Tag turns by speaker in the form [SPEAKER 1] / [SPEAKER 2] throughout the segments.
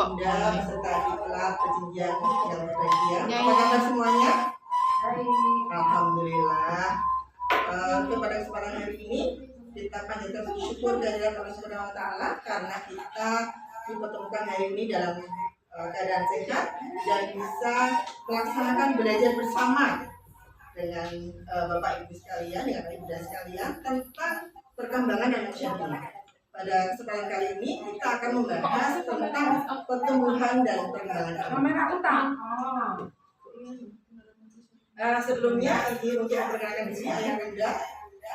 [SPEAKER 1] Bunda beserta adik-adik berjenjang yang berbahagia. Apa kabar semuanya? Alhamdulillah. Pada kesempatan hari ini kita panjatkan syukur kehadirat Allah Subhanahu wa taala karena kita dipertemukan hari ini dalam keadaan sehat dan bisa melaksanakan belajar bersama dengan Bapak Ibu sekalian, dengan Ibu dan sekalian tentang perkembangan manusia ini. Pada kesempatan kali ini kita akan membahas tentang pertumbuhan dan perkembangan. Sebelumnya izin untuk memperkenalkan diri, Ayah Bunda.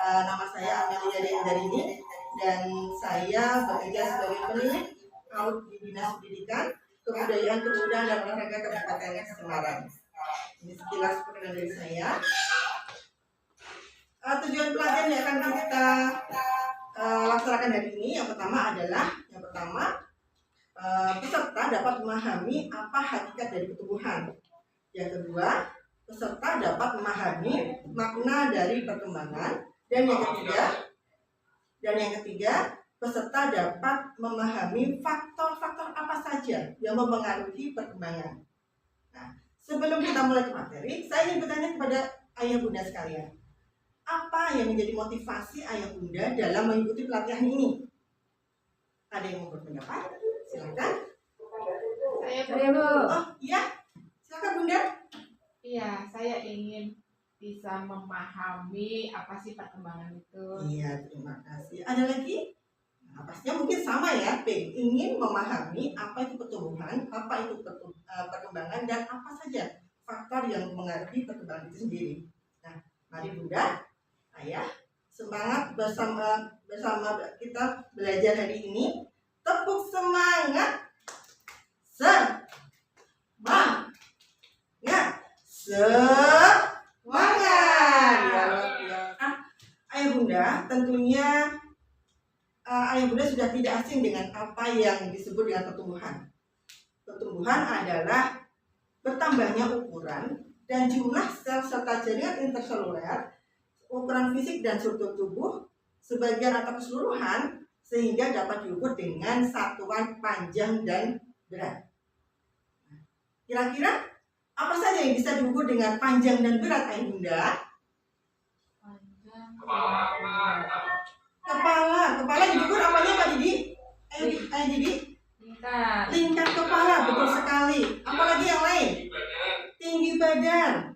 [SPEAKER 1] Nama saya Amelia Deandarini dan saya bekerja sebagai peneliti PAUD di Dinas Pendidikan, Kebudayaan, Pemuda dan Olahraga Kabupaten Semarang. Ini sekilas perkenalan dari saya. Tujuan pelajaran yang akan kita laksanakan hari ini yang pertama adalah peserta dapat memahami apa hakikat dari pertumbuhan. Yang kedua, peserta dapat memahami makna dari perkembangan. Dan yang ketiga, peserta dapat memahami faktor-faktor apa saja yang mempengaruhi perkembangan. Nah, sebelum kita mulai ke materi, saya ingin bertanya kepada ayah bunda sekalian, apa yang menjadi motivasi ayah bunda dalam mengikuti pelatihan ini? Ada yang mau berpendapat? Silakan.
[SPEAKER 2] Saya dulu.
[SPEAKER 1] Oh iya, silakan bunda.
[SPEAKER 2] Iya, saya ingin bisa memahami apa sih perkembangan itu.
[SPEAKER 1] Iya, terima kasih. Ada lagi? Nah, pastinya mungkin sama ya, ingin memahami apa itu pertumbuhan, apa itu perkembangan, dan apa saja faktor yang mengaruhi perkembangan itu sendiri. Nah, mari bunda, ayah, semangat bersama kita belajar hari ini. Tepuk semangat. Ayah bunda, tentunya ayah bunda sudah tidak asing dengan apa yang disebut dengan pertumbuhan. Pertumbuhan adalah bertambahnya ukuran dan jumlah sel serta jaringan interseluler, ukuran fisik dan struktur tubuh, sebagian atau keseluruhan, sehingga dapat diukur dengan satuan panjang dan berat. Kira-kira apa saja yang bisa diukur dengan panjang dan berat, ayah bunda? Kepala diukur apanya Pak Didi? Ayah Didi? Lingkar kepala, betul sekali. Apalagi yang lain? Tinggi badan,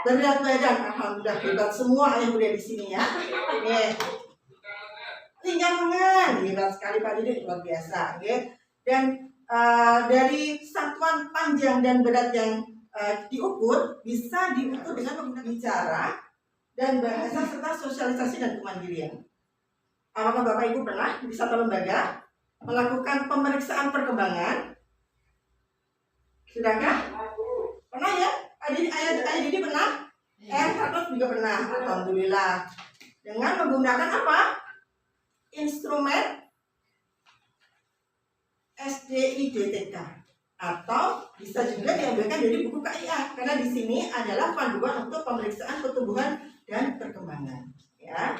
[SPEAKER 1] berat badan. Alhamdulillah hebat semua ayah bunda di sini ya. Lingkar lengan, hebat sekali Pak Didi, luar biasa. Dan dari satuan panjang dan berat yang diukur bisa diukur dengan menggunakan bicara dan bahasa serta sosialisasi dan kemandirian. Apakah Bapak Ibu pernah di satu lembaga melakukan pemeriksaan perkembangan? Sudahkah? Pernah ya? Ayah Didi pernah? Terus juga pernah. Alhamdulillah. Dengan menggunakan apa? Instrumen SDIDTK atau bisa juga diambilkan dari buku KIA karena di sini adalah panduan untuk pemeriksaan pertumbuhan dan perkembangan. Ya.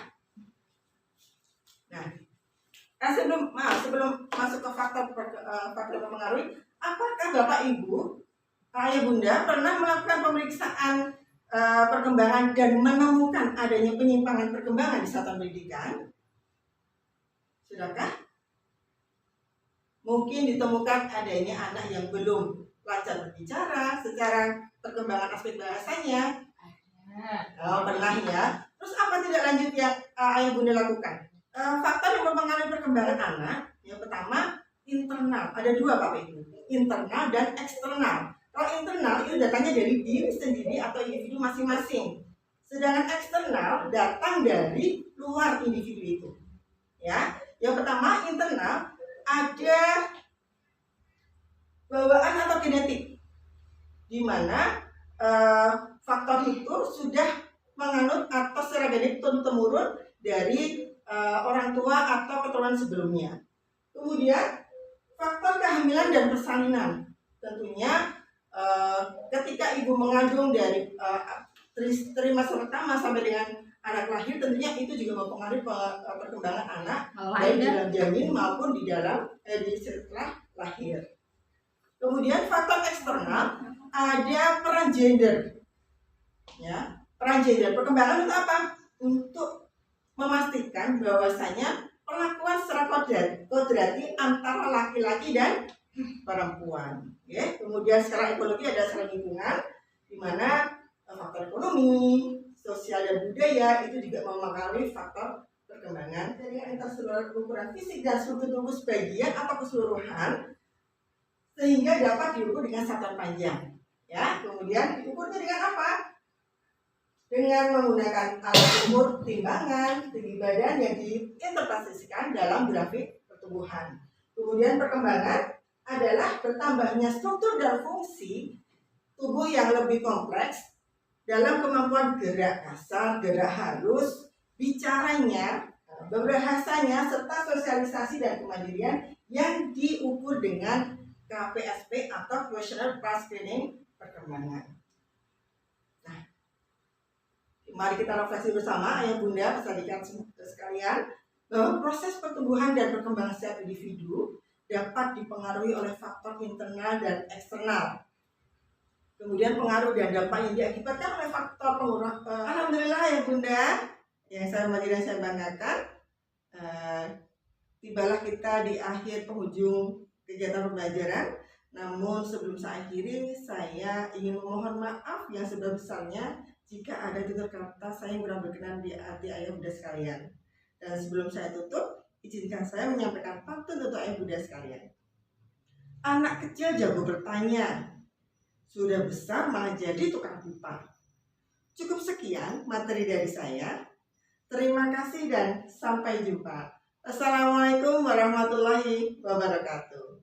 [SPEAKER 1] Nah, sebelum masuk ke faktor mempengaruhi, apakah Bapak Ibu, ayah bunda pernah melakukan pemeriksaan perkembangan dan menemukan adanya penyimpangan perkembangan di satuan pendidikan? Sudahkah? Mungkin ditemukan adanya anak yang belum lancar berbicara secara perkembangan aspek bahasanya. Oh, pernah ya. Terus apa tidak lanjut yang ayah bunda lakukan? Faktor yang mempengaruhi perkembangan anak, yang pertama internal. Ada dua Bapak Ibu, internal dan eksternal. Kalau internal itu datangnya dari diri sendiri atau individu masing-masing. Sedangkan eksternal datang dari luar individu itu. Ya, yang pertama internal ada bawaan atau genetik, di mana faktor itu sudah menganut atau secara genetik turun-temurun dari orang tua atau keturunan sebelumnya. Kemudian faktor kehamilan dan persalinan, tentunya ketika ibu mengandung dari trimester pertama sampai dengan anak lahir, tentunya itu juga mempengaruhi perkembangan anak baik di dalam janin maupun di dalam setelah lahir. Kemudian faktor eksternal ada peran gender. Ya, peran gender perkembangan untuk apa? Untuk memastikan bahwasanya perlakuan secara kodrati antara laki-laki dan perempuan. Ya. Kemudian secara ekologi ada secara lingkungan, di mana faktor ekonomi, sosial dan budaya itu juga mempengaruhi faktor perkembangan. Jadi interseluler ukuran fisik dan struktur tubuh sebagian atau keseluruhan sehingga dapat diukur dengan satuan panjang. Ya, kemudian diukurnya dengan apa? Dengan menggunakan alat ukur timbangan tinggi badan yang diinterpretasikan dalam grafik pertumbuhan. Kemudian perkembangan adalah bertambahnya struktur dan fungsi tubuh yang lebih kompleks dalam kemampuan gerak kasar, gerak halus, bicaranya, berbahasanya, serta sosialisasi dan kemandirian yang diukur dengan KPSP atau Questionnaire Plus Screening Perkembangan. Nah, mari kita refleksi bersama ayah bunda peserta sekalian bahwa proses pertumbuhan dan perkembangan setiap individu dapat dipengaruhi oleh faktor internal dan eksternal. Kemudian pengaruh dan dampak yang diakibatkan oleh faktor pengurang. Alhamdulillah ya bunda, yang saya hormati dan saya banggakan, tibalah kita di akhir penghujung kegiatan pembelajaran. Namun sebelum saya akhiri, saya ingin memohon maaf yang sebesar-besarnya jika ada tutur kata saya yang kurang berkenan di hati ayah bunda sekalian. Dan sebelum saya tutup, izinkan saya menyampaikan pantun untuk ayah bunda sekalian. Anak kecil jago bertanya, sudah besar malah jadi tukang pipa. Cukup sekian materi dari saya. Terima kasih dan sampai jumpa. Assalamualaikum warahmatullahi wabarakatuh.